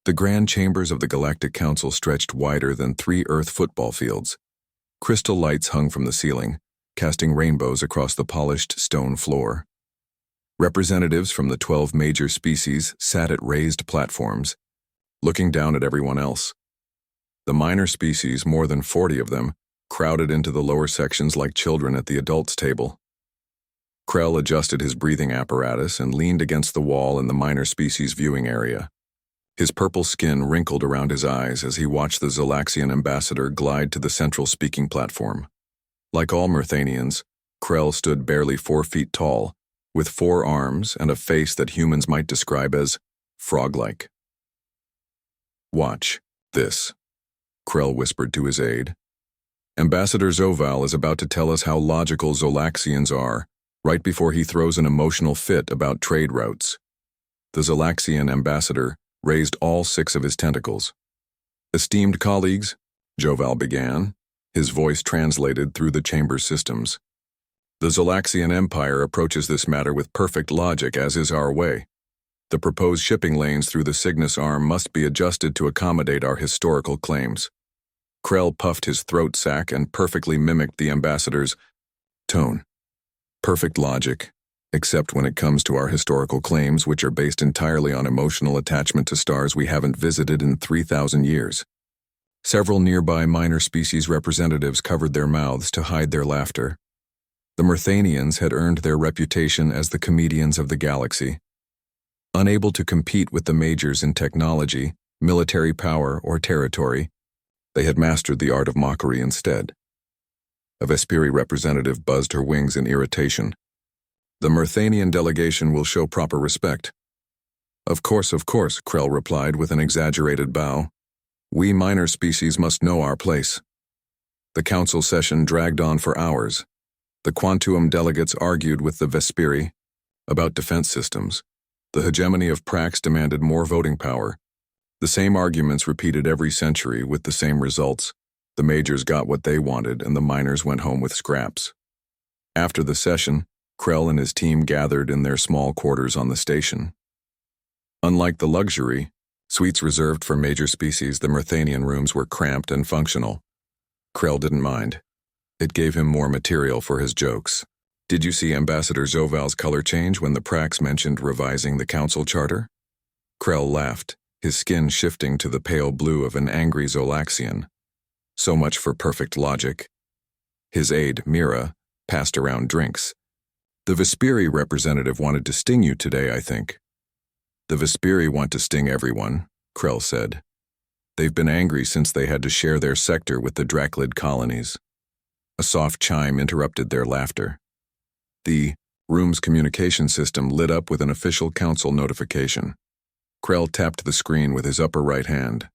The grand chambers of the Galactic Council stretched wider than 3 Earth football fields. Crystal lights hung from the ceiling, casting rainbows across the polished stone floor. Representatives from the 12 major species sat at raised platforms, looking down at everyone else. The minor species, more than 40 of them, crowded into the lower sections like children at the adults' table. Krell adjusted his breathing apparatus and leaned against the wall in the minor species viewing area. His purple skin wrinkled around his eyes as he watched the Zolaxian ambassador glide to the central speaking platform. Like all Myrthanians, Krell stood barely 4 feet tall, with 4 arms and a face that humans might describe as frog-like. "Watch this," Krell whispered to his aide. "Ambassador Zoval is about to tell us how logical Zolaxians are, right before he throws an emotional fit about trade routes." The Zolaxian ambassador raised all 6 of his tentacles. "Esteemed colleagues," Zoval began, his voice translated through the chamber systems. "The Zolaxian Empire approaches this matter with perfect logic, as is our way. The proposed shipping lanes through the Cygnus Arm must be adjusted to accommodate our historical claims." Krell puffed his throat sac and perfectly mimicked the ambassador's tone. "Perfect logic, except when it comes to our historical claims, which are based entirely on emotional attachment to stars we haven't visited in 3,000 years. Several nearby minor species representatives covered their mouths to hide their laughter. The Myrthanians had earned their reputation as the comedians of the galaxy. Unable to compete with the majors in technology, military power, or territory, they had mastered the art of mockery instead. A Vesperi representative buzzed her wings in irritation. "The Myrthanian delegation will show proper respect." Of course, Krell replied with an exaggerated bow. "We minor species must know our place." The council session dragged on for hours. The Quantum delegates argued with the Vesperi about defense systems. The hegemony of Prax demanded more voting power. The same arguments repeated every century with the same results. The majors got what they wanted and the minors went home with scraps. After the session, Krell and his team gathered in their small quarters on the station. Unlike the luxury suites reserved for major species, the Myrthanian rooms were cramped and functional. Krell didn't mind. It gave him more material for his jokes. "Did you see Ambassador Zoval's color change when the Prax mentioned revising the council charter?" Krell laughed, his skin shifting to the pale blue of an angry Zolaxian. So much for perfect logic. His aide, Mira, passed around drinks. "The Vesperi representative wanted to sting you today, I think." "The Vesperi want to sting everyone," Krell said. "They've been angry since they had to share their sector with the Draklid colonies." A soft chime interrupted their laughter. The room's communication system lit up with an official council notification. Krell tapped the screen with his upper right hand.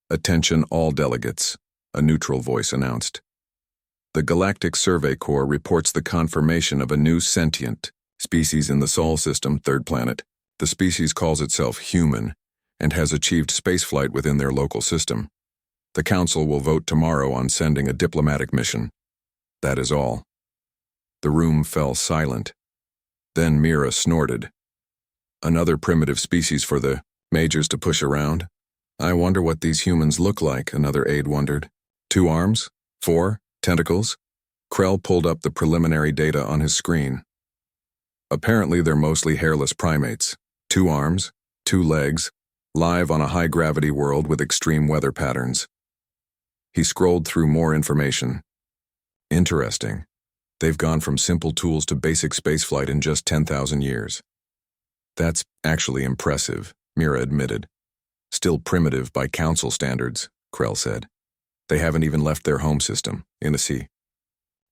"Attention all delegates," a neutral voice announced. "The Galactic Survey Corps reports the confirmation of a new sentient species in the Sol system, 3rd planet. The species calls itself human and has achieved spaceflight within their local system. The Council will vote tomorrow on sending a diplomatic mission. That is all." The room fell silent. Then Mira snorted. "Another primitive species for the majors to push around. I wonder what these humans look like," another aide wondered. 2 arms? 4? Tentacles? Krell pulled up the preliminary data on his screen. "Apparently they're mostly hairless primates. 2 arms, 2 legs, live on a high-gravity world with extreme weather patterns." He scrolled through more information. "Interesting. They've gone from simple tools to basic spaceflight in just 10,000 years." "That's actually impressive," Mira admitted. "Still primitive by council standards," Krell said. "They haven't even left their home system, in the sea."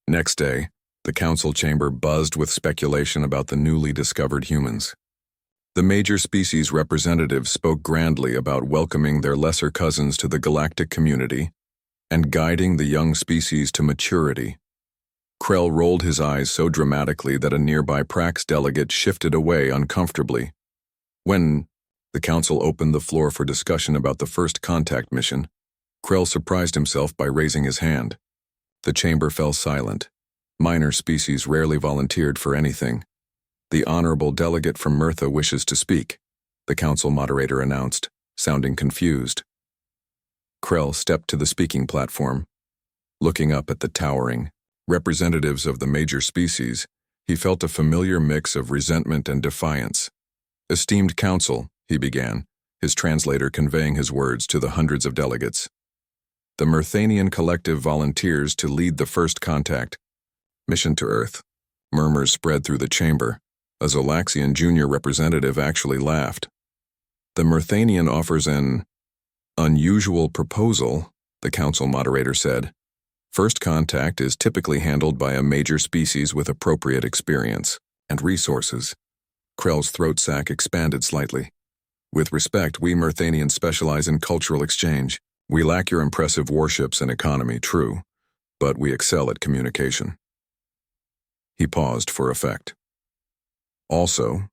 Next day, the council chamber buzzed with speculation about the newly discovered humans. The major species representatives spoke grandly about welcoming their lesser cousins to the galactic community and guiding the young species to maturity. Krell rolled his eyes so dramatically that a nearby Prax delegate shifted away uncomfortably. When the council opened the floor for discussion about the first contact mission, Krell surprised himself by raising his hand. The chamber fell silent. Minor species rarely volunteered for anything. "The honorable delegate from Myrtha wishes to speak," the council moderator announced, sounding confused. Krell stepped to the speaking platform. Looking up at the towering representatives of the major species, he felt a familiar mix of resentment and defiance. "Esteemed Council," he began, his translator conveying his words to the hundreds of delegates. "The Myrthanian Collective volunteers to lead the first contact mission to Earth." Murmurs spread through the chamber. A Zolaxian junior representative actually laughed. "The Myrthanian offers an unusual proposal," the council moderator said. "First contact is typically handled by a major species with appropriate experience and resources." Krell's throat sac expanded slightly. "With respect, we Myrthanians specialize in cultural exchange. We lack your impressive warships and economy, true, but we excel at communication." He paused for effect. "Also,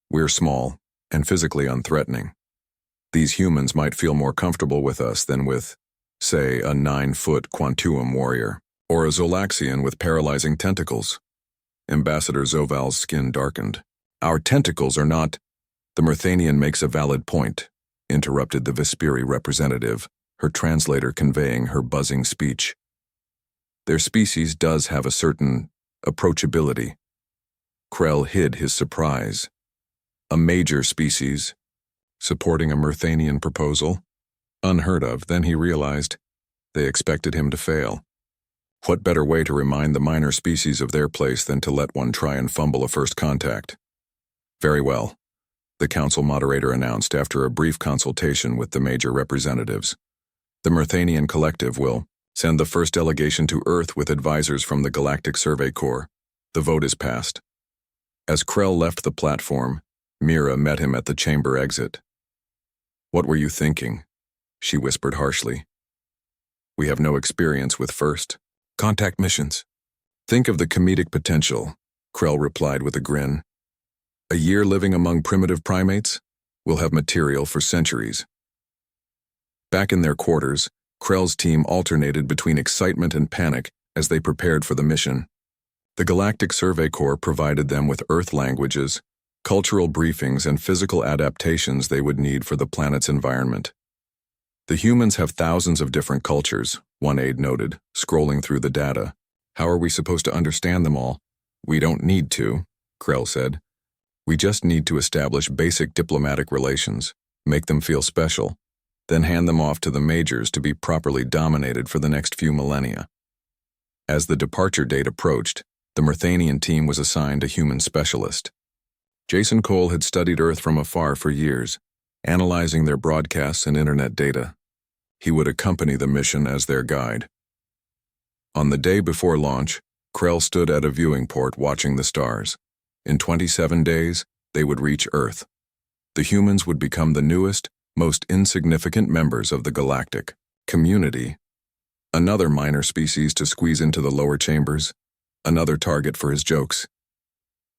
we're small and physically unthreatening. These humans might feel more comfortable with us than with, say, a 9-foot Quantuum warrior, or a Zolaxian with paralyzing tentacles." Ambassador Zoval's skin darkened. "Our tentacles are not—" "The Myrthanian makes a valid point," interrupted the Vesperi representative, her translator conveying her buzzing speech. "Their species does have a certain approachability." Krell hid his surprise. A major species supporting a Myrthanian proposal? Unheard of, then he realized. They expected him to fail. What better way to remind the minor species of their place than to let one try and fumble a first contact? "Very well," the council moderator announced after a brief consultation with the major representatives. "The Myrthanian Collective will send the first delegation to Earth with advisors from the Galactic Survey Corps. The vote is passed." As Krell left the platform, Mira met him at the chamber exit. "What were you thinking?" she whispered harshly. "We have no experience with first contact missions." "Think of the comedic potential," Krell replied with a grin. "A year living among primitive primates? We'll have material for centuries." Back in their quarters, Krell's team alternated between excitement and panic as they prepared for the mission. The Galactic Survey Corps provided them with Earth languages, cultural briefings, and physical adaptations they would need for the planet's environment. "The humans have thousands of different cultures," one aide noted, scrolling through the data. "How are we supposed to understand them all?" "We don't need to," Krell said. "We just need to establish basic diplomatic relations, make them feel special, then hand them off to the majors to be properly dominated for the next few millennia." As the departure date approached, the Myrthanian team was assigned a human specialist. Jason Cole had studied Earth from afar for years, analyzing their broadcasts and internet data. He would accompany the mission as their guide. On the day before launch, Krell stood at a viewing port watching the stars. In 27 days, they would reach Earth. The humans would become the newest, most insignificant members of the galactic community. Another minor species to squeeze into the lower chambers, another target for his jokes.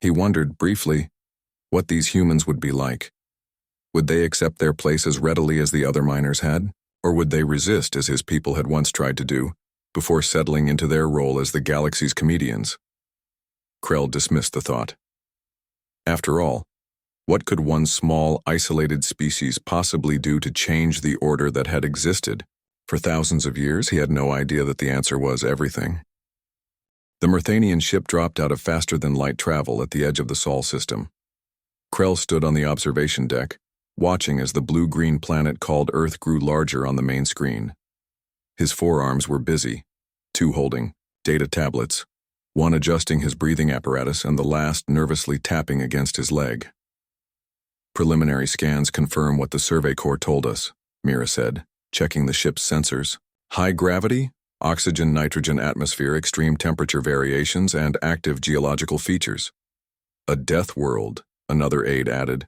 He wondered, briefly, what these humans would be like. Would they accept their place as readily as the other miners had, or would they resist as his people had once tried to do, before settling into their role as the galaxy's comedians? Krell dismissed the thought. After all, what could one small, isolated species possibly do to change the order that had existed? For thousands of years, he had no idea that the answer was everything. The Myrthanian ship dropped out of faster-than-light travel at the edge of the Sol system. Krell stood on the observation deck, watching as the blue-green planet called Earth grew larger on the main screen. His forearms were busy, two holding data tablets, one adjusting his breathing apparatus and the last nervously tapping against his leg. "Preliminary scans confirm what the Survey Corps told us," Mira said, checking the ship's sensors. "High gravity, oxygen-nitrogen atmosphere, extreme temperature variations, and active geological features." "A death world," another aide added.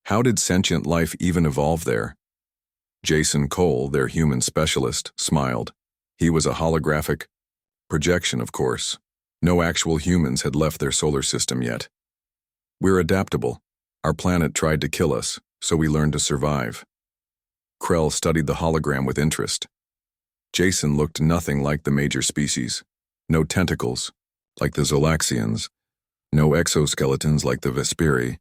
"How did sentient life even evolve there?" Jason Cole, their human specialist, smiled. He was a holographic projection, of course. No actual humans had left their solar system yet. "We're adaptable. Our planet tried to kill us, so we learned to survive." Krell studied the hologram with interest. Jason looked nothing like the major species. No tentacles, like the Zolaxians. No exoskeletons like the Vesperi.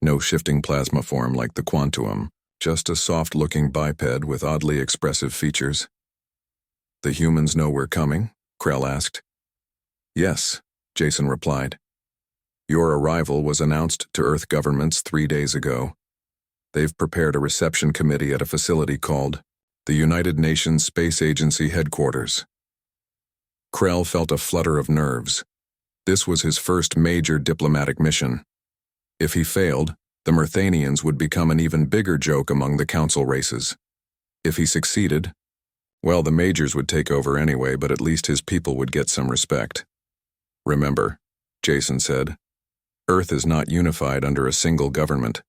No shifting plasma form like the Quantuum. Just a soft-looking biped with oddly expressive features. The humans know we're coming? Krell asked. Yes, Jason replied. Your arrival was announced to Earth governments 3 days ago. They've prepared a reception committee at a facility called the United Nations Space Agency Headquarters. Krell felt a flutter of nerves. This was his first major diplomatic mission. If he failed, the Myrthanians would become an even bigger joke among the council races. If he succeeded, well, the majors would take over anyway, but at least his people would get some respect. Remember, Jason said, Earth is not unified under a single government.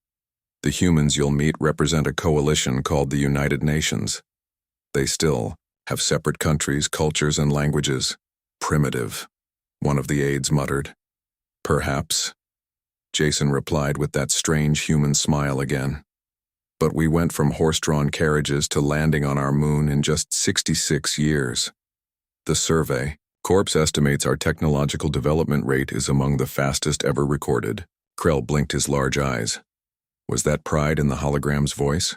The humans you'll meet represent a coalition called the United Nations. They still have separate countries, cultures, and languages. Primitive, one of the aides muttered. Perhaps, Jason replied with that strange human smile again. But we went from horse-drawn carriages to landing on our moon in just 66 years. The survey, Corps estimates our technological development rate is among the fastest ever recorded. Krell blinked his large eyes. Was that pride in the hologram's voice?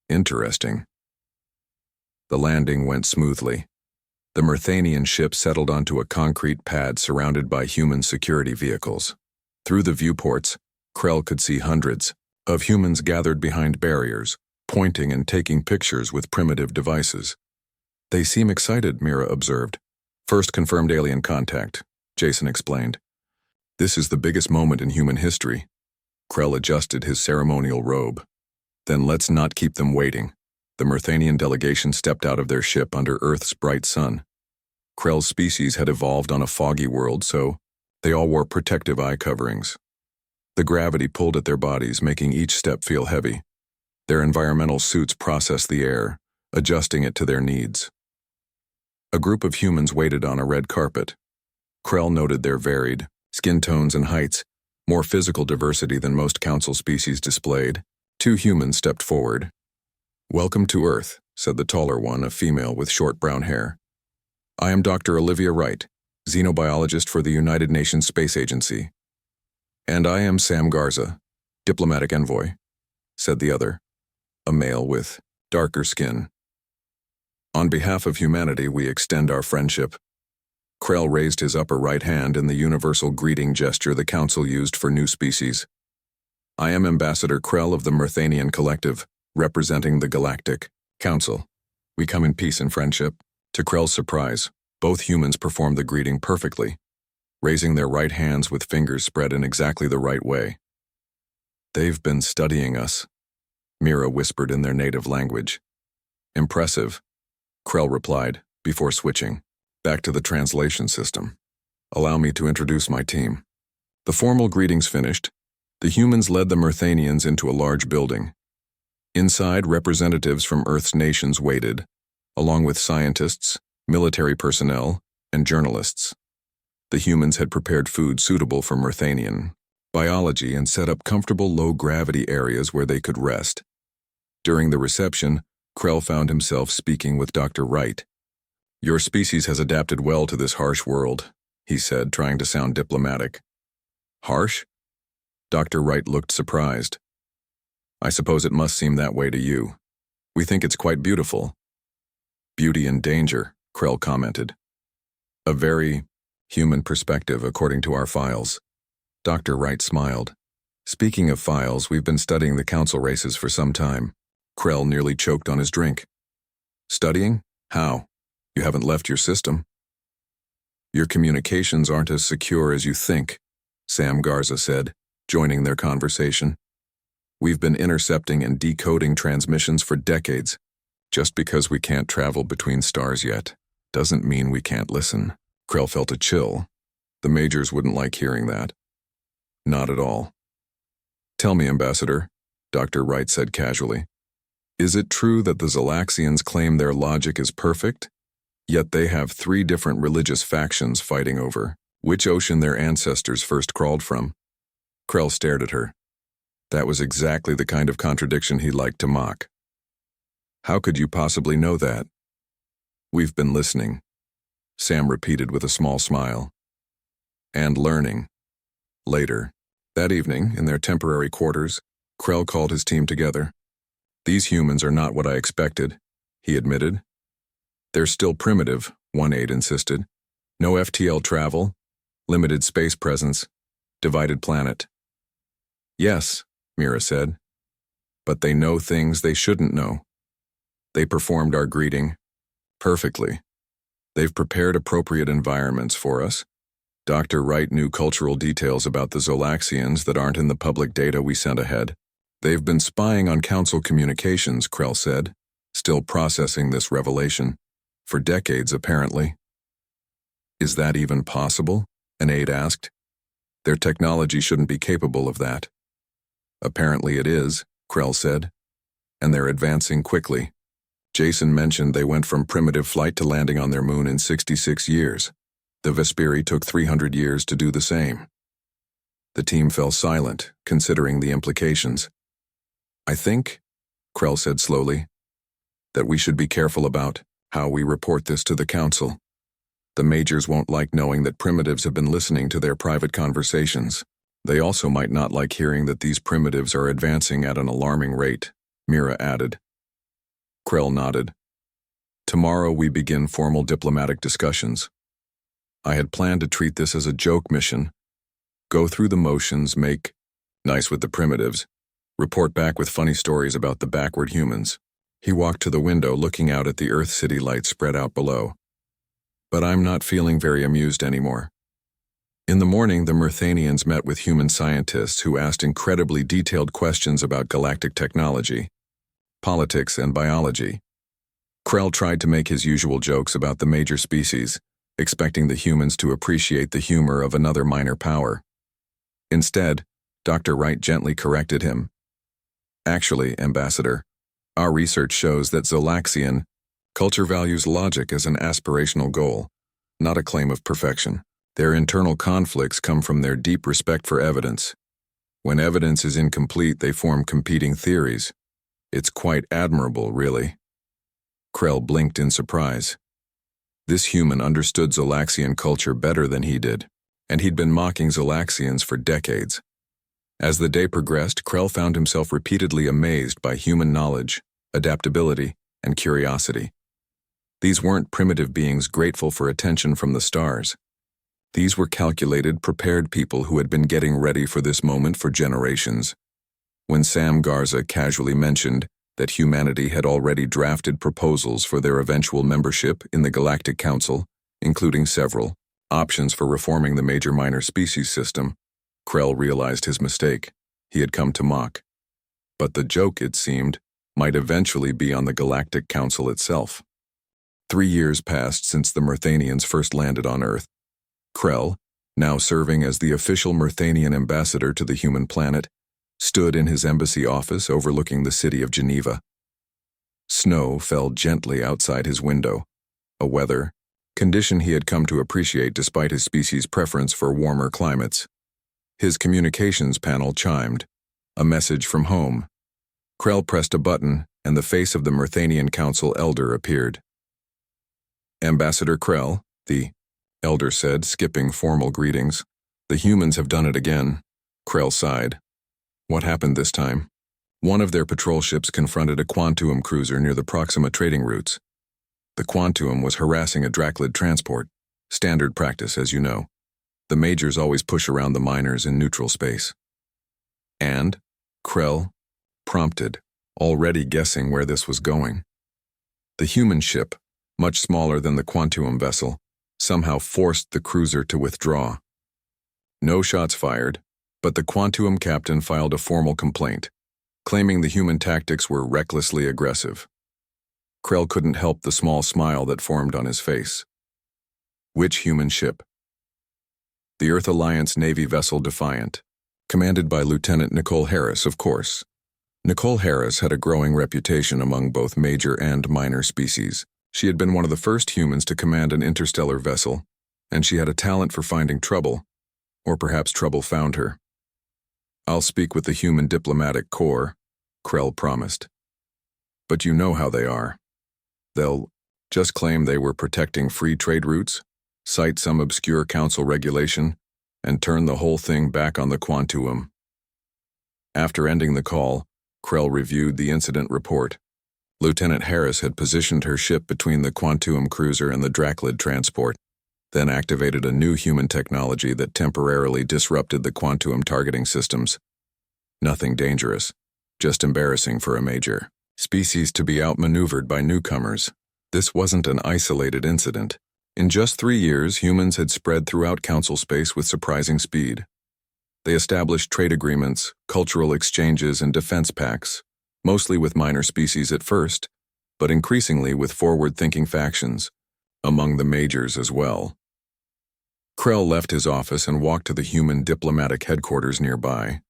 Interesting. The landing went smoothly. The Myrthanian ship settled onto a concrete pad surrounded by human security vehicles. Through the viewports, Krell could see hundreds of humans gathered behind barriers, pointing and taking pictures with primitive devices. They seem excited, Mira observed. First confirmed alien contact, Jason explained. This is the biggest moment in human history. Krell adjusted his ceremonial robe. Then let's not keep them waiting. The Myrthanian delegation stepped out of their ship under Earth's bright sun. Krell's species had evolved on a foggy world, so they all wore protective eye coverings. The gravity pulled at their bodies, making each step feel heavy. Their environmental suits processed the air, adjusting it to their needs. A group of humans waited on a red carpet. Krell noted their varied skin tones and heights, more physical diversity than most council species displayed. 2 humans stepped forward. Welcome to Earth, said the taller one, a female with short brown hair. I am Dr. Olivia Wright, xenobiologist for the United Nations Space Agency. And I am Sam Garza, diplomatic envoy, said the other, a male with darker skin. On behalf of humanity, we extend our friendship. Krell raised his upper right hand in the universal greeting gesture the Council used for new species. I am Ambassador Krell of the Myrthanian Collective, representing the Galactic Council. We come in peace and friendship. To Krell's surprise, both humans performed the greeting perfectly, raising their right hands with fingers spread in exactly the right way. They've been studying us, Mira whispered in their native language. Impressive, Krell replied, before switching back to the translation system. Allow me to introduce my team. The formal greetings finished, the humans led the Myrthanians into a large building. Inside, representatives from Earth's nations waited, along with scientists, military personnel, and journalists. The humans had prepared food suitable for Myrthanian biology and set up comfortable low-gravity areas where they could rest. During the reception, Krell found himself speaking with Dr. Wright. Your species has adapted well to this harsh world, he said, trying to sound diplomatic. Harsh? Dr. Wright looked surprised. I suppose it must seem that way to you. We think it's quite beautiful. Beauty and danger, Krell commented. A very human perspective, according to our files. Dr. Wright smiled. Speaking of files, we've been studying the council races for some time. Krell nearly choked on his drink. Studying? How? You haven't left your system. Your communications aren't as secure as you think, Sam Garza said, joining their conversation. We've been intercepting and decoding transmissions for decades. Just because we can't travel between stars yet doesn't mean we can't listen. Krell felt a chill. The majors wouldn't like hearing that. Not at all. Tell me, Ambassador, Dr. Wright said casually. Is it true that the Zalaxians claim their logic is perfect, yet they have 3 different religious factions fighting over which ocean their ancestors first crawled from? Krell stared at her. That was exactly the kind of contradiction he liked to mock. How could you possibly know that? We've been listening, Sam repeated with a small smile. And learning. Later, that evening, in their temporary quarters, Krell called his team together. These humans are not what I expected, he admitted. They're still primitive, one aide insisted. No FTL travel, limited space presence, divided planet. Yes, Mira said. But they know things they shouldn't know. They performed our greeting perfectly. They've prepared appropriate environments for us. Dr. Wright knew cultural details about the Zolaxians that aren't in the public data we sent ahead. They've been spying on Council communications, Krell said, still processing this revelation. For decades, apparently. Is that even possible? An aide asked. Their technology shouldn't be capable of that. Apparently it is, Krell said. And they're advancing quickly. Jason mentioned they went from primitive flight to landing on their moon in 66 years. The Vesperi took 300 years to do the same. The team fell silent, considering the implications. I think, Krell said slowly, that we should be careful about how we report this to the Council. The majors won't like knowing that primitives have been listening to their private conversations. They also might not like hearing that these primitives are advancing at an alarming rate, Mira added. Krell nodded. Tomorrow we begin formal diplomatic discussions. I had planned to treat this as a joke mission. Go through the motions, make nice with the primitives, report back with funny stories about the backward humans. He walked to the window, looking out at the Earth City lights spread out below. But I'm not feeling very amused anymore. In the morning, the Myrthanians met with human scientists who asked incredibly detailed questions about galactic technology, politics, and biology. Krell tried to make his usual jokes about the major species, expecting the humans to appreciate the humor of another minor power. Instead, Dr. Wright gently corrected him. Actually, Ambassador, our research shows that Zolaxian culture values logic as an aspirational goal, not a claim of perfection. Their internal conflicts come from their deep respect for evidence. When evidence is incomplete, they form competing theories. It's quite admirable, really. Krell blinked in surprise. This human understood Zolaxian culture better than he did, and he'd been mocking Zolaxians for decades. As the day progressed, Krell found himself repeatedly amazed by human knowledge, adaptability, and curiosity. These weren't primitive beings grateful for attention from the stars. These were calculated, prepared people who had been getting ready for this moment for generations. When Sam Garza casually mentioned that humanity had already drafted proposals for their eventual membership in the Galactic Council, including several options for reforming the major-minor species system, Krell realized his mistake. He had come to mock. But the joke, it seemed, might eventually be on the Galactic Council itself. 3 years passed since the Myrthanians first landed on Earth. Krell, now serving as the official Myrthanian ambassador to the human planet, stood in his embassy office overlooking the city of Geneva. Snow fell gently outside his window, a weather condition he had come to appreciate despite his species' preference for warmer climates. His communications panel chimed, a message from home. Krell pressed a button, and the face of the Myrthanian Council elder appeared. Ambassador Krell, the elder said, skipping formal greetings. The humans have done it again. Krell sighed. What happened this time? One of their patrol ships confronted a Quantum cruiser near the Proxima trading routes. The Quantum was harassing a Draclid transport. Standard practice, as you know. The majors always push around the minors in neutral space. And? Krell prompted, already guessing where this was going. The human ship, much smaller than the Quantum vessel, somehow forced the cruiser to withdraw. No shots fired, but the Quantum captain filed a formal complaint, claiming the human tactics were recklessly aggressive. Krell couldn't help the small smile that formed on his face. Which human ship? The Earth Alliance Navy vessel Defiant, commanded by Lieutenant Nicole Harris, of course. Nicole Harris had a growing reputation among both major and minor species. She had been one of the first humans to command an interstellar vessel, and she had a talent for finding trouble, or perhaps trouble found her. I'll speak with the human diplomatic corps, Krell promised. But you know how they are. They'll just claim they were protecting free trade routes, cite some obscure council regulation, and turn the whole thing back on the Quantum. After ending the call, Krell reviewed the incident report. Lieutenant Harris had positioned her ship between the Quantum cruiser and the Draclid transport, then activated a new human technology that temporarily disrupted the Quantum targeting systems. Nothing dangerous, just embarrassing for a major species to be outmaneuvered by newcomers. This wasn't an isolated incident. In just 3 years, humans had spread throughout Council space with surprising speed. They established trade agreements, cultural exchanges, and defense pacts, mostly with minor species at first, but increasingly with forward-thinking factions, among the majors as well. Krell left his office and walked to the human diplomatic headquarters nearby.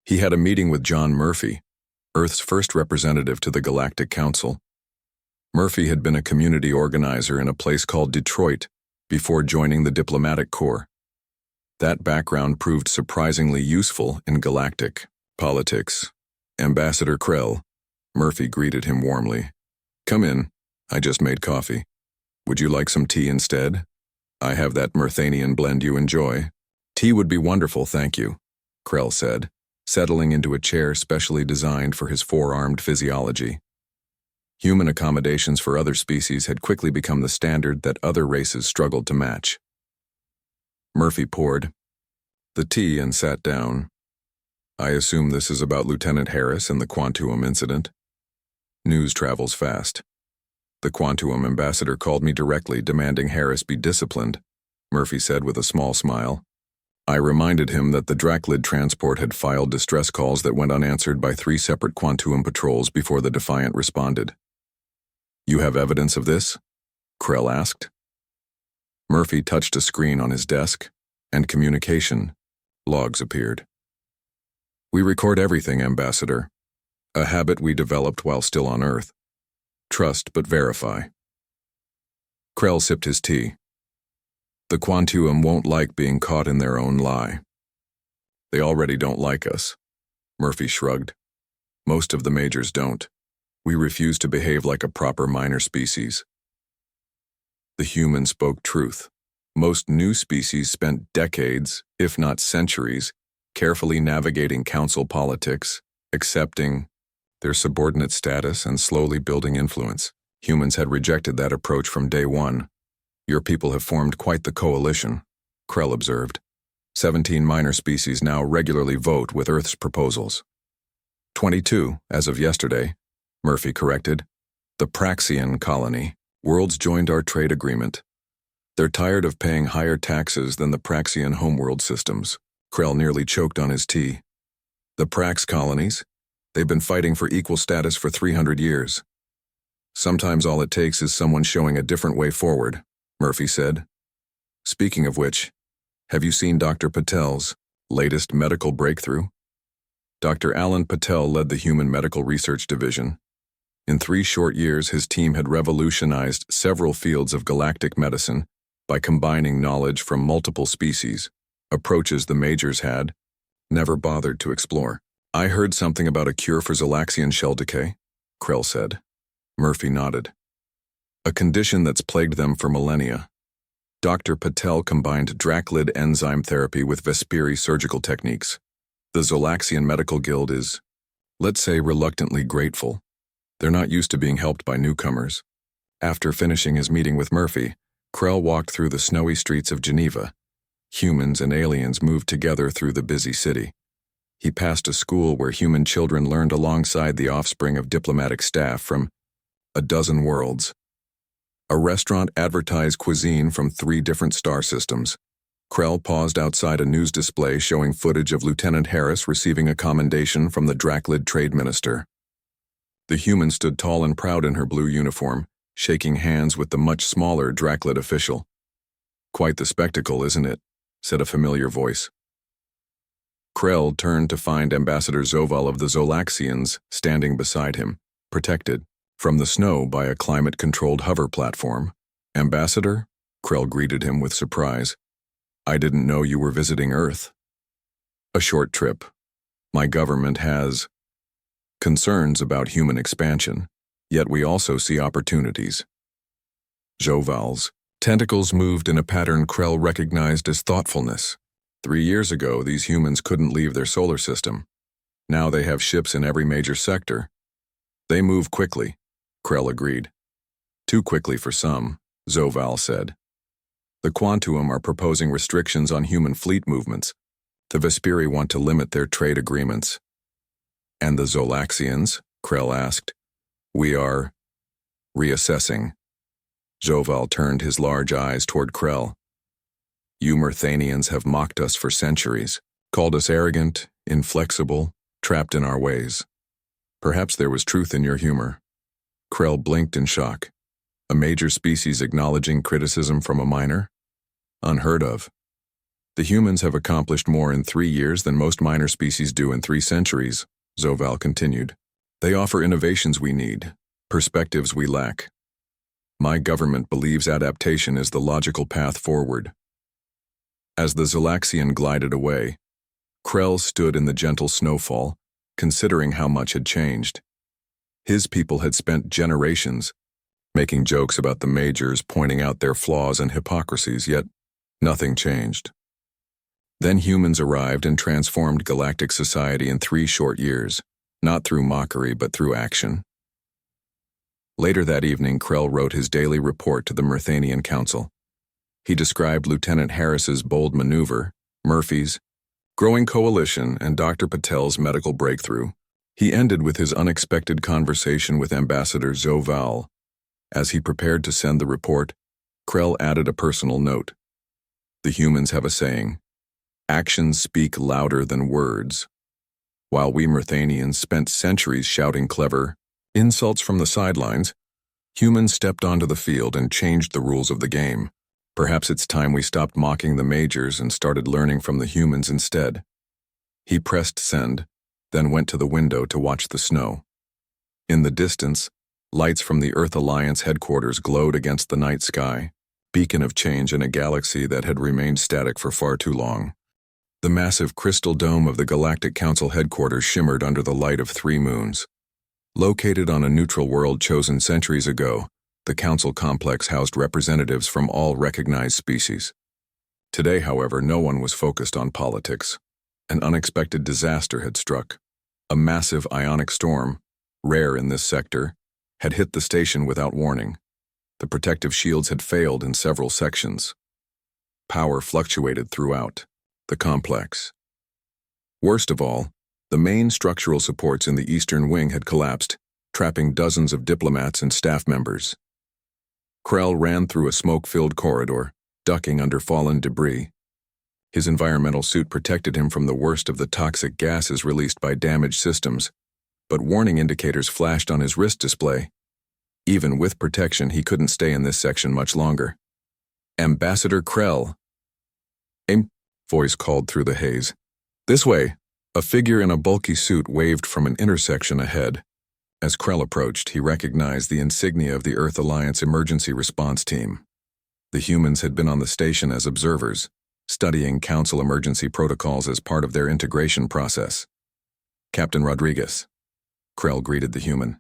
He had a meeting with John Murphy, Earth's first representative to the Galactic Council. Murphy had been a community organizer in a place called Detroit before joining the diplomatic corps. That background proved surprisingly useful in galactic politics. Ambassador Krell, Murphy greeted him warmly. Come in, I just made coffee. Would you like some tea instead? I have that Myrthanian blend you enjoy. Tea would be wonderful, thank you, Krell said, settling into a chair specially designed for his four-armed physiology. Human accommodations for other species had quickly become the standard that other races struggled to match. Murphy poured the tea and sat down. I assume this is about Lieutenant Harris and the Quantum incident. News travels fast. The Quantum ambassador called me directly demanding Harris be disciplined, Murphy said with a small smile. I reminded him that the Draclid transport had filed distress calls that went unanswered by 3 separate Quantum patrols before the Defiant responded. You have evidence of this? Krell asked. Murphy touched a screen on his desk, and communication logs appeared. We record everything, Ambassador. A habit we developed while still on Earth. Trust but verify. Krell sipped his tea. The Quantum won't like being caught in their own lie. They already don't like us. Murphy shrugged. Most of the majors don't. We refuse to behave like a proper minor species. The human spoke truth. Most new species spent decades, if not centuries, carefully navigating council politics, accepting their subordinate status and slowly building influence. Humans had rejected that approach from day one. Your people have formed quite the coalition, Krell observed. 17 minor species now regularly vote with Earth's proposals. 22, as of yesterday, Murphy corrected. The Praxian colony. Worlds joined our trade agreement. They're tired of paying higher taxes than the Praxian homeworld systems. Krell nearly choked on his tea. The Prax colonies? They've been fighting for equal status for 300 years. Sometimes all it takes is someone showing a different way forward, Murphy said. Speaking of which, have you seen Dr. Patel's latest medical breakthrough? Dr. Alan Patel led the Human Medical Research Division. In 3 short years, his team had revolutionized several fields of galactic medicine by combining knowledge from multiple species, approaches the majors had never bothered to explore. I heard something about a cure for Zolaxian shell decay, Krell said. Murphy nodded. A condition that's plagued them for millennia. Dr. Patel combined Draclid enzyme therapy with Vesperi surgical techniques. The Zolaxian Medical Guild is, let's say, reluctantly grateful. They're not used to being helped by newcomers. After finishing his meeting with Murphy, Krell walked through the snowy streets of Geneva. Humans and aliens moved together through the busy city. He passed a school where human children learned alongside the offspring of diplomatic staff from a dozen worlds. A restaurant advertised cuisine from 3 different star systems. Krell paused outside a news display showing footage of Lieutenant Harris receiving a commendation from the Draclid trade minister. The human stood tall and proud in her blue uniform, shaking hands with the much smaller Draclid official. Quite the spectacle, isn't it? Said a familiar voice. Krell turned to find Ambassador Zoval of the Zolaxians standing beside him, protected from the snow by a climate-controlled hover platform. Ambassador? Krell greeted him with surprise. I didn't know you were visiting Earth. A short trip. My government has concerns about human expansion, yet we also see opportunities. Zoval's tentacles moved in a pattern Krell recognized as thoughtfulness. 3 years ago, these humans couldn't leave their solar system. Now they have ships in every major sector. They move quickly, Krell agreed. Too quickly for some, Zoval said. The Quantum are proposing restrictions on human fleet movements. The Vesperi want to limit their trade agreements. And the Zolaxians? Krell asked. We are reassessing. Zoval turned his large eyes toward Krell. You Myrthanians have mocked us for centuries, called us arrogant, inflexible, trapped in our ways. Perhaps there was truth in your humor. Krell blinked in shock. A major species acknowledging criticism from a minor? Unheard of. The humans have accomplished more in 3 years than most minor species do in 3 centuries, Zoval continued. They offer innovations we need, perspectives we lack. My government believes adaptation is the logical path forward. As the Zolaxian glided away, Krell stood in the gentle snowfall, considering how much had changed. His people had spent generations making jokes about the majors, pointing out their flaws and hypocrisies, yet nothing changed. Then humans arrived and transformed galactic society in 3 short years, not through mockery but through action. Later that evening, Krell wrote his daily report to the Myrthanian Council. He described Lieutenant Harris's bold maneuver, Murphy's growing coalition, and Dr. Patel's medical breakthrough. He ended with his unexpected conversation with Ambassador Zoval. As he prepared to send the report, Krell added a personal note. The humans have a saying, actions speak louder than words. While we Myrthanians spent centuries shouting clever insults from the sidelines, humans stepped onto the field and changed the rules of the game. Perhaps it's time we stopped mocking the majors and started learning from the humans instead. He pressed send, then went to the window to watch the snow. In the distance, lights from the Earth Alliance headquarters glowed against the night sky, beacon of change in a galaxy that had remained static for far too long. The massive crystal dome of the Galactic Council headquarters shimmered under the light of 3 moons. Located on a neutral world chosen centuries ago, the council complex housed representatives from all recognized species. Today, however, no one was focused on politics. An unexpected disaster had struck. A massive ionic storm, rare in this sector, had hit the station without warning. The protective shields had failed in several sections. Power fluctuated throughout the complex. Worst of all, the main structural supports in the eastern wing had collapsed, trapping dozens of diplomats and staff members. Krell ran through a smoke-filled corridor, ducking under fallen debris. His environmental suit protected him from the worst of the toxic gases released by damaged systems, but warning indicators flashed on his wrist display. Even with protection, he couldn't stay in this section much longer. Ambassador Krell. A voice called through the haze. This way. A figure in a bulky suit waved from an intersection ahead. As Krell approached, he recognized the insignia of the Earth Alliance Emergency Response Team. The humans had been on the station as observers, studying Council emergency protocols as part of their integration process. Captain Rodriguez. Krell greeted the human.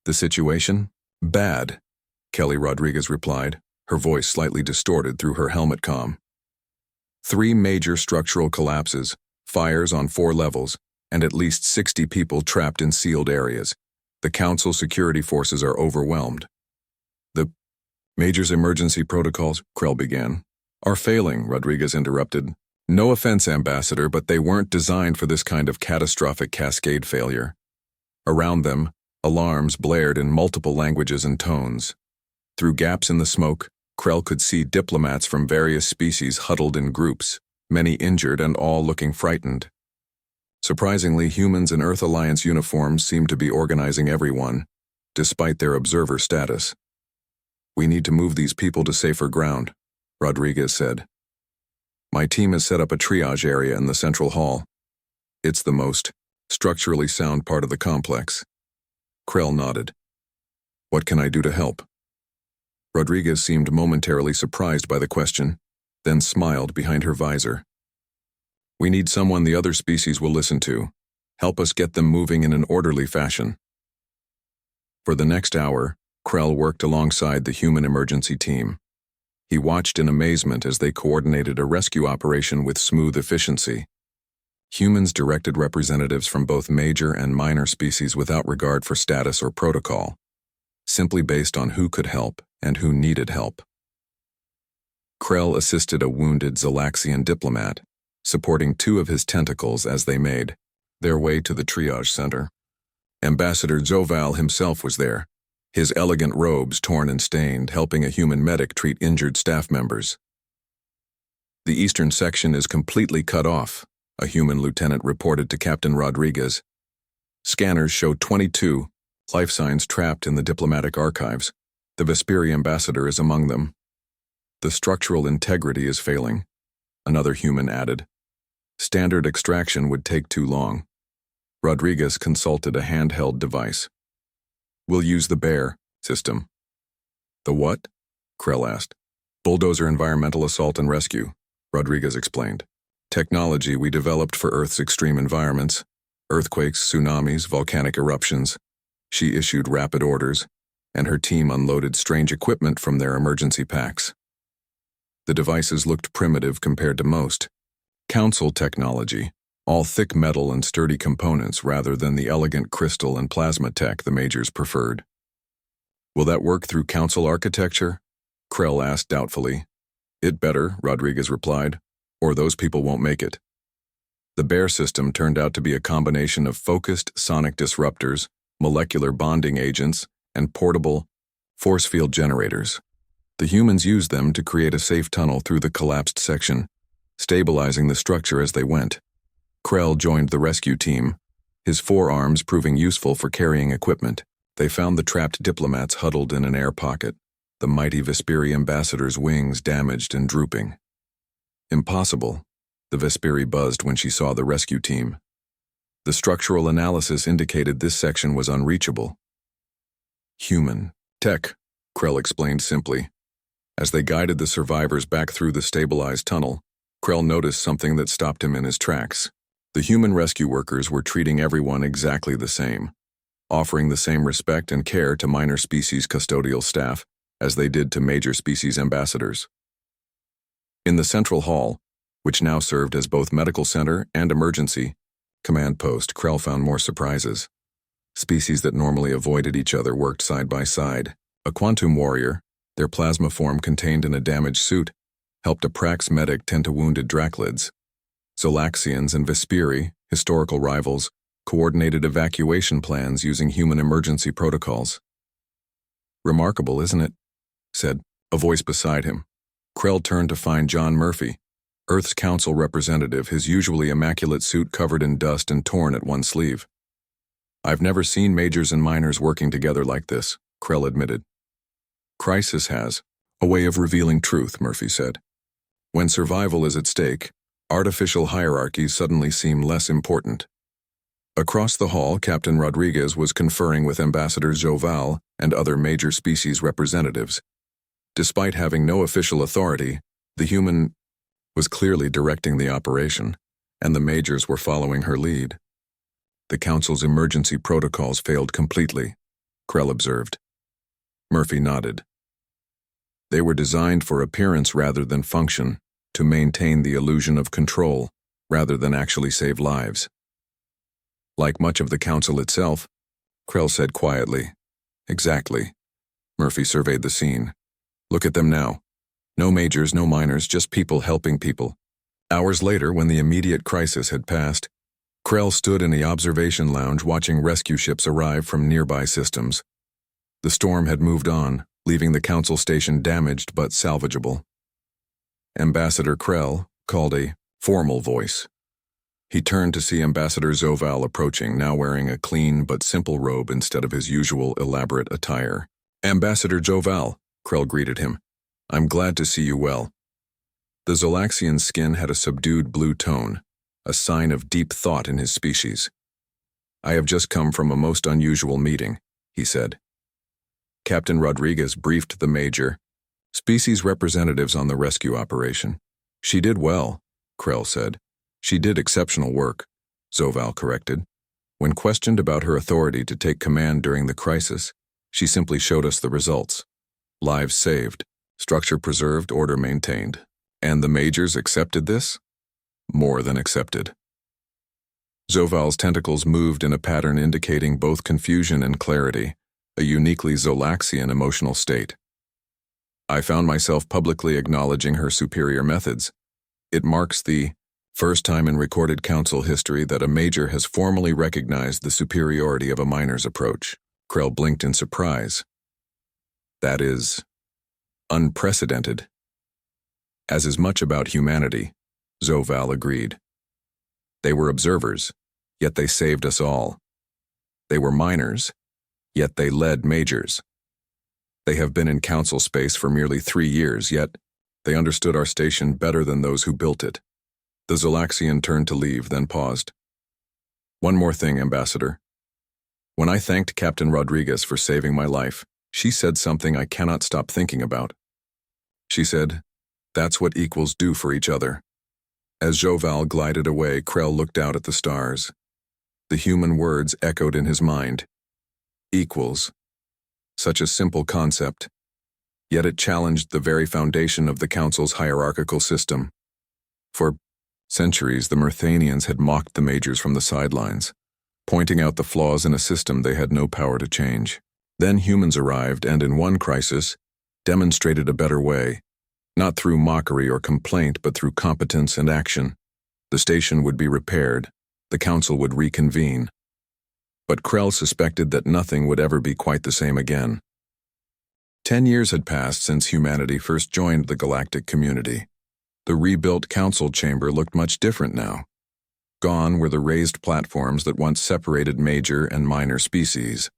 The situation? Bad, Kelly Rodriguez replied, her voice slightly distorted through her helmet comm. 3 major structural collapses, fires on 4 levels, and at least 60 people trapped in sealed areas. The Council security forces are overwhelmed. The Major's emergency protocols, Krell began, are failing, Rodriguez interrupted. No offense, Ambassador, but they weren't designed for this kind of catastrophic cascade failure. Around them, alarms blared in multiple languages and tones. Through gaps in the smoke, Krell could see diplomats from various species huddled in groups, many injured and all looking frightened. Surprisingly, humans in Earth Alliance uniforms seemed to be organizing everyone, despite their observer status. We need to move these people to safer ground, Rodriguez said. My team has set up a triage area in the central hall. It's the most structurally sound part of the complex. Krell nodded. What can I do to help? Rodriguez seemed momentarily surprised by the question, then smiled behind her visor. We need someone the other species will listen to. Help us get them moving in an orderly fashion. For the next hour, Krell worked alongside the human emergency team. He watched in amazement as they coordinated a rescue operation with smooth efficiency. Humans directed representatives from both major and minor species without regard for status or protocol, simply based on who could help and who needed help. Krell assisted a wounded Zolaxian diplomat, supporting two of his tentacles as they made their way to the triage center. Ambassador Zoval himself was there, his elegant robes torn and stained, helping a human medic treat injured staff members. "The eastern section is completely cut off," a human lieutenant reported to Captain Rodriguez. "Scanners show 22 life signs trapped in the diplomatic archives. The Vesperi ambassador is among them. The structural integrity is failing," another human added. "Standard extraction would take too long." Rodriguez consulted a handheld device. "We'll use the BEAR system." "The what?" Krell asked. "Bulldozer Environmental Assault and Rescue," Rodriguez explained. "Technology we developed for Earth's extreme environments, earthquakes, tsunamis, volcanic eruptions." She issued rapid orders, and her team unloaded strange equipment from their emergency packs. The devices looked primitive compared to most. Council technology, all thick metal and sturdy components rather than the elegant crystal and plasma tech the majors preferred. "Will that work through Council architecture?" Krell asked doubtfully. "It better," Rodriguez replied, "or those people won't make it." The BEAR system turned out to be a combination of focused sonic disruptors, molecular bonding agents, and portable force field generators. The humans used them to create a safe tunnel through the collapsed section, stabilizing the structure as they went. Krell joined the rescue team, his forearms proving useful for carrying equipment. They found the trapped diplomats huddled in an air pocket, the mighty Vesperi ambassador's wings damaged and drooping. "Impossible," the Vesperi buzzed when she saw the rescue team. The structural analysis indicated this section was unreachable. "Human tech," Krell explained simply. As they guided the survivors back through the stabilized tunnel, Krell noticed something that stopped him in his tracks. The human rescue workers were treating everyone exactly the same, offering the same respect and care to minor species custodial staff as they did to major species ambassadors. In the central hall, which now served as both medical center and emergency command post, Krell found more surprises. Species that normally avoided each other worked side by side. A quantum warrior, their plasma form contained in a damaged suit, helped a Prax medic tend to wounded Draclids. Zolaxians and Vesperi, historical rivals, coordinated evacuation plans using human emergency protocols. "Remarkable, isn't it?" said a voice beside him. Krell turned to find John Murphy, Earth's Council representative, his usually immaculate suit covered in dust and torn at one sleeve. "I've never seen majors and minors working together like this," Krell admitted. "Crisis has a way of revealing truth," Murphy said. "When survival is at stake, artificial hierarchies suddenly seem less important." Across the hall, Captain Rodriguez was conferring with Ambassador Zoval and other major species representatives. Despite having no official authority, the human was clearly directing the operation, and the majors were following her lead. "The Council's emergency protocols failed completely," Krell observed. Murphy nodded. "They were designed for appearance rather than function, to maintain the illusion of control rather than actually save lives." "Like much of the Council itself," Krell said quietly. "Exactly." Murphy surveyed the scene. "Look at them now. No majors, no minors, just people helping people." Hours later, when the immediate crisis had passed, Krell stood in the observation lounge watching rescue ships arrive from nearby systems. The storm had moved on, leaving the Council station damaged but salvageable. Ambassador Krell called a formal voice. He turned to see Ambassador Zoval approaching, now wearing a clean but simple robe instead of his usual elaborate attire. "Ambassador Zoval," Krell greeted him. "I'm glad to see you well." The Zolaxian's skin had a subdued blue tone, a sign of deep thought in his species. "I have just come from a most unusual meeting," he said. Captain Rodriguez briefed the major, species representatives on the rescue operation. "She did well," Krell said. "She did exceptional work," Zoval corrected. "When questioned about her authority to take command during the crisis, she simply showed us the results. Lives saved, structure preserved, order maintained. And the majors accepted this? More than accepted." Zoval's tentacles moved in a pattern indicating both confusion and clarity, a uniquely Zolaxian emotional state. I found myself publicly acknowledging her superior methods. It marks the first time in recorded council history that a major has formally recognized the superiority of a minor's approach. Krell blinked in surprise. That is unprecedented. As is much about humanity, Zoval agreed. They were observers, yet they saved us all. They were minors, yet they led majors. They have been in council space for merely 3 years, yet they understood our station better than those who built it. The Zolaxian turned to leave, then paused. One more thing, Ambassador. When I thanked Captain Rodriguez for saving my life, she said something I cannot stop thinking about. She said, "That's what equals do for each other." As Zoval glided away, Krell looked out at the stars. The human words echoed in his mind. Equals. Such a simple concept. Yet it challenged the very foundation of the Council's hierarchical system. For centuries, the Myrthanians had mocked the majors from the sidelines, pointing out the flaws in a system they had no power to change. Then humans arrived and, in one crisis, demonstrated a better way. Not through mockery or complaint, but through competence and action. The station would be repaired. The Council would reconvene. But Krell suspected that nothing would ever be quite the same again. 10 years had passed since humanity first joined the galactic community. The rebuilt council chamber looked much different now. Gone were the raised platforms that once separated major and minor species.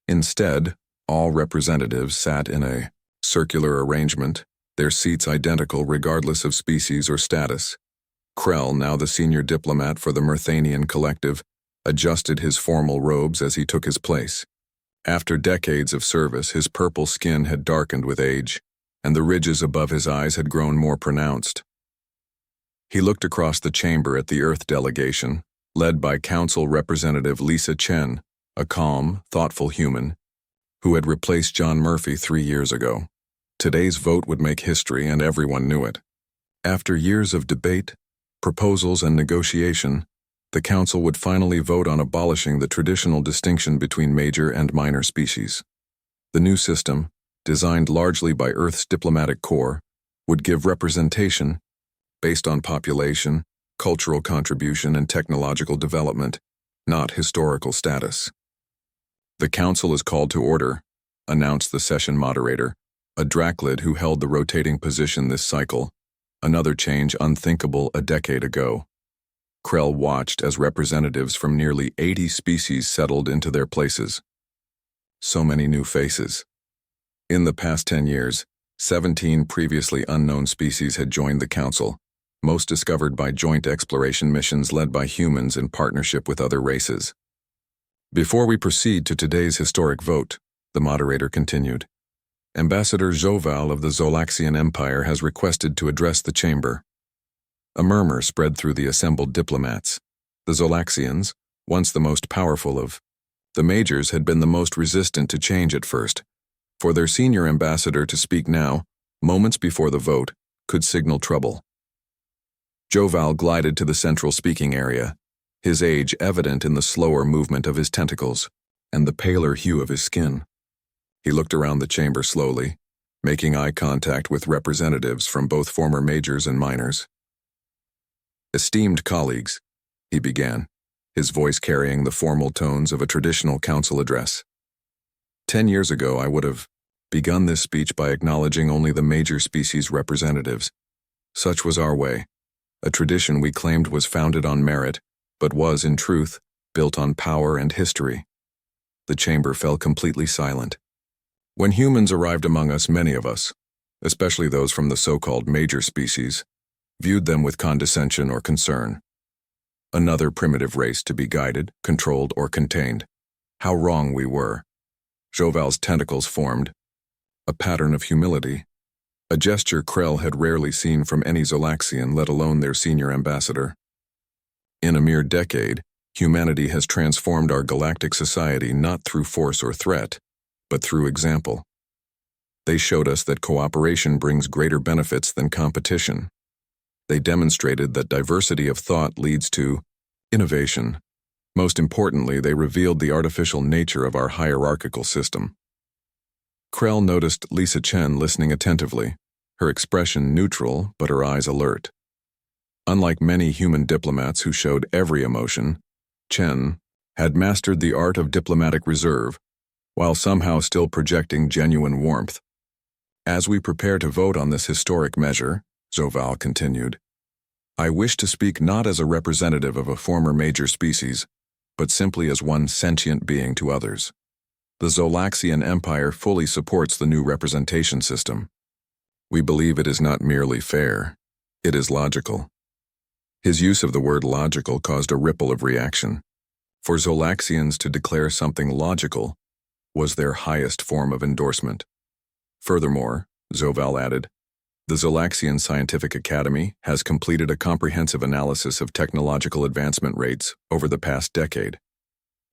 Instead, all representatives sat in a circular arrangement, their seats identical regardless of species or status. Krell, now the senior diplomat for the Myrthanian collective, adjusted his formal robes as he took his place. After decades of service, his purple skin had darkened with age, and the ridges above his eyes had grown more pronounced. He looked across the chamber at the Earth delegation, led by Council Representative Lisa Chen, a calm, thoughtful human, who had replaced John Murphy 3 years ago. Today's vote would make history, and everyone knew it. After years of debate, proposals, and negotiation, the Council would finally vote on abolishing the traditional distinction between major and minor species. The new system, designed largely by Earth's diplomatic corps, would give representation based on population, cultural contribution, and technological development, not historical status. "The Council is called to order," announced the session moderator, a Draclid who held the rotating position this cycle, another change unthinkable a decade ago. Krell watched as representatives from nearly 80 species settled into their places. So many new faces. In the past 10 years, 17 previously unknown species had joined the Council, most discovered by joint exploration missions led by humans in partnership with other races. "Before we proceed to today's historic vote," the moderator continued, "Ambassador Zoval of the Zolaxian Empire has requested to address the chamber." A murmur spread through the assembled diplomats. The Zolaxians, once the most powerful of the majors, had been the most resistant to change at first. For their senior ambassador to speak now, moments before the vote, could signal trouble. Zoval glided to the central speaking area, his age evident in the slower movement of his tentacles and the paler hue of his skin. He looked around the chamber slowly, making eye contact with representatives from both former majors and minors. "Esteemed colleagues," he began, his voice carrying the formal tones of a traditional council address. 10 years ago, I would have begun this speech by acknowledging only the major species representatives. Such was our way, a tradition we claimed was founded on merit, but was, in truth, built on power and history. The chamber fell completely silent. When humans arrived among us, many of us, especially those from the so-called major species, viewed them with condescension or concern. Another primitive race to be guided, controlled, or contained. How wrong we were. Zoval's tentacles formed a pattern of humility, a gesture Krell had rarely seen from any Zolaxian, let alone their senior ambassador. In a mere decade, humanity has transformed our galactic society not through force or threat, but through example. They showed us that cooperation brings greater benefits than competition. They demonstrated that diversity of thought leads to innovation, Most importantly, they revealed the artificial nature of our hierarchical system. Krell noticed Lisa Chen listening attentively, her expression neutral but her eyes alert. Unlike many human diplomats who showed every emotion, Chen had mastered the art of diplomatic reserve, while somehow still projecting genuine warmth. As we prepare to vote on this historic measure, Zoval continued, I wish to speak not as a representative of a former major species, but simply as one sentient being to others. The Zolaxian Empire fully supports the new representation system. We believe it is not merely fair, it is logical. His use of the word logical caused a ripple of reaction. For Zolaxians to declare something logical was their highest form of endorsement. Furthermore, Zoval added, the Zolaxian Scientific Academy has completed a comprehensive analysis of technological advancement rates over the past decade.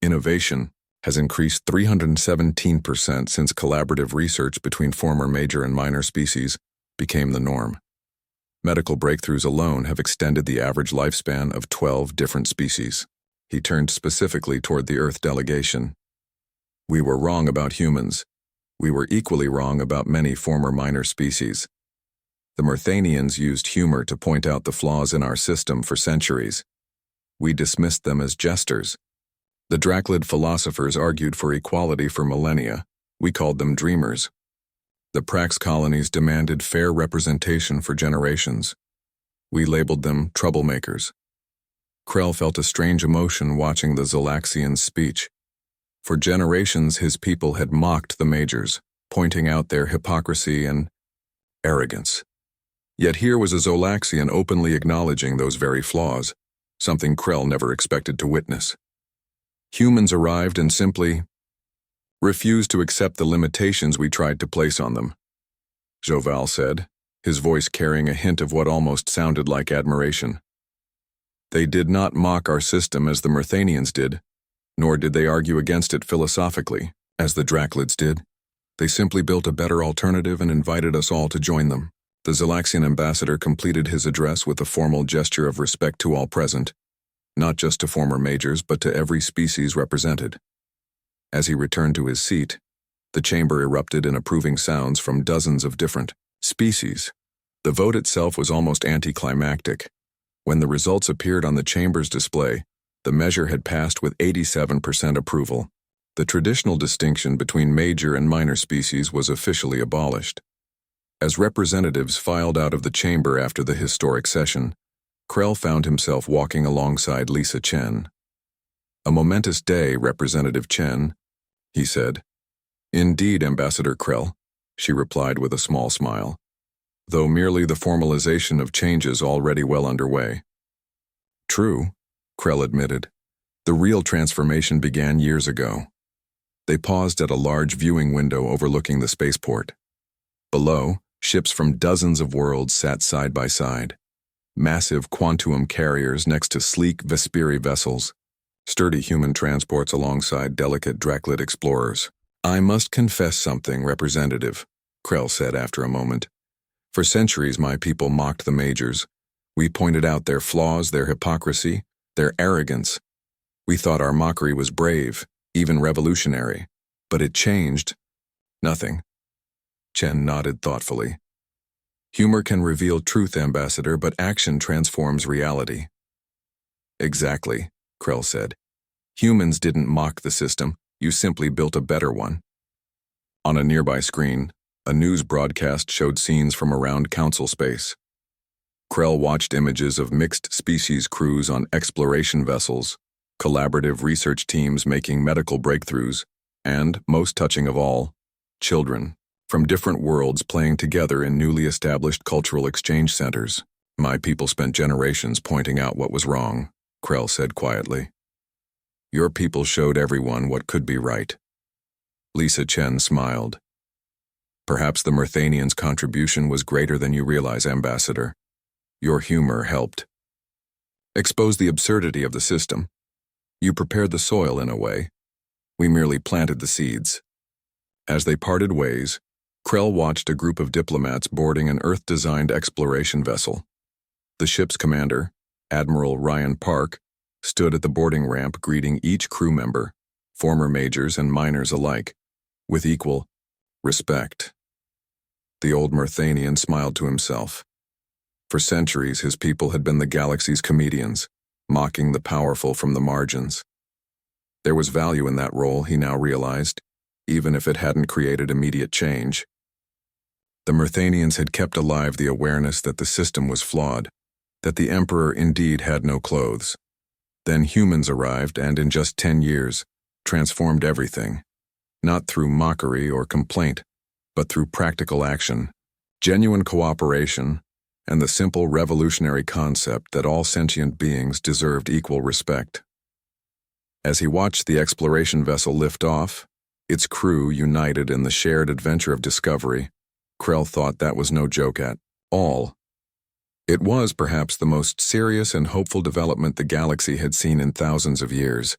Innovation has increased 317% since collaborative research between former major and minor species became the norm. Medical breakthroughs alone have extended the average lifespan of 12 different species. He turned specifically toward the Earth delegation. We were wrong about humans. We were equally wrong about many former minor species. The Myrthanians used humor to point out the flaws in our system for centuries. We dismissed them as jesters. The Draclid philosophers argued for equality for millennia. We called them dreamers. The Prax colonies demanded fair representation for generations. We labeled them troublemakers. Krell felt a strange emotion watching the Zolaxian's speech. For generations, his people had mocked the majors, pointing out their hypocrisy and arrogance. Yet here was a Zolaxian openly acknowledging those very flaws, something Krell never expected to witness. Humans arrived and simply refused to accept the limitations we tried to place on them, Zoval said, his voice carrying a hint of what almost sounded like admiration. They did not mock our system as the Myrthanians did, nor did they argue against it philosophically, as the Draclids did. They simply built a better alternative and invited us all to join them. The Zolaxian ambassador completed his address with a formal gesture of respect to all present, not just to former majors, but to every species represented. As he returned to his seat, the chamber erupted in approving sounds from dozens of different species. The vote itself was almost anticlimactic. When the results appeared on the chamber's display, the measure had passed with 87% approval. The traditional distinction between major and minor species was officially abolished. As representatives filed out of the chamber after the historic session, Krell found himself walking alongside Lisa Chen. A momentous day, Representative Chen, he said. Indeed, Ambassador Krell, she replied with a small smile, though merely the formalization of changes already well underway. True, Krell admitted. The real transformation began years ago. They paused at a large viewing window overlooking the spaceport. Below, ships from dozens of worlds sat side by side. Massive quantum carriers next to sleek Vesperi vessels, sturdy human transports alongside delicate Draclid explorers. I must confess something, Representative, Krell said after a moment. For centuries my people mocked the majors. We pointed out their flaws, their hypocrisy, their arrogance. We thought our mockery was brave, even revolutionary. But it changed. Nothing. Chen nodded thoughtfully. Humor can reveal truth, Ambassador, but action transforms reality. Exactly, Krell said. Humans didn't mock the system, you simply built a better one. On a nearby screen, a news broadcast showed scenes from around Council space. Krell watched images of mixed-species crews on exploration vessels, collaborative research teams making medical breakthroughs, and, most touching of all, children from different worlds playing together in newly established cultural exchange centers. My people spent generations pointing out what was wrong, Krell said quietly. Your people showed everyone what could be right. Lisa Chen smiled. Perhaps the Myrthanians' contribution was greater than you realize, Ambassador. Your humor helped expose the absurdity of the system. You prepared the soil in a way. We merely planted the seeds. As they parted ways, Krell watched a group of diplomats boarding an Earth-designed exploration vessel. The ship's commander, Admiral Ryan Park, stood at the boarding ramp greeting each crew member, former majors and minors alike, with equal respect. The old Myrthanian smiled to himself. For centuries, his people had been the galaxy's comedians, mocking the powerful from the margins. There was value in that role, he now realized, even if it hadn't created immediate change. The Myrthanians had kept alive the awareness that the system was flawed, that the Emperor indeed had no clothes. Then humans arrived and, in just 10 years, transformed everything, not through mockery or complaint, but through practical action, genuine cooperation, and the simple revolutionary concept that all sentient beings deserved equal respect. As he watched the exploration vessel lift off, its crew united in the shared adventure of discovery, Krell thought that was no joke at all. It was perhaps the most serious and hopeful development the galaxy had seen in thousands of years.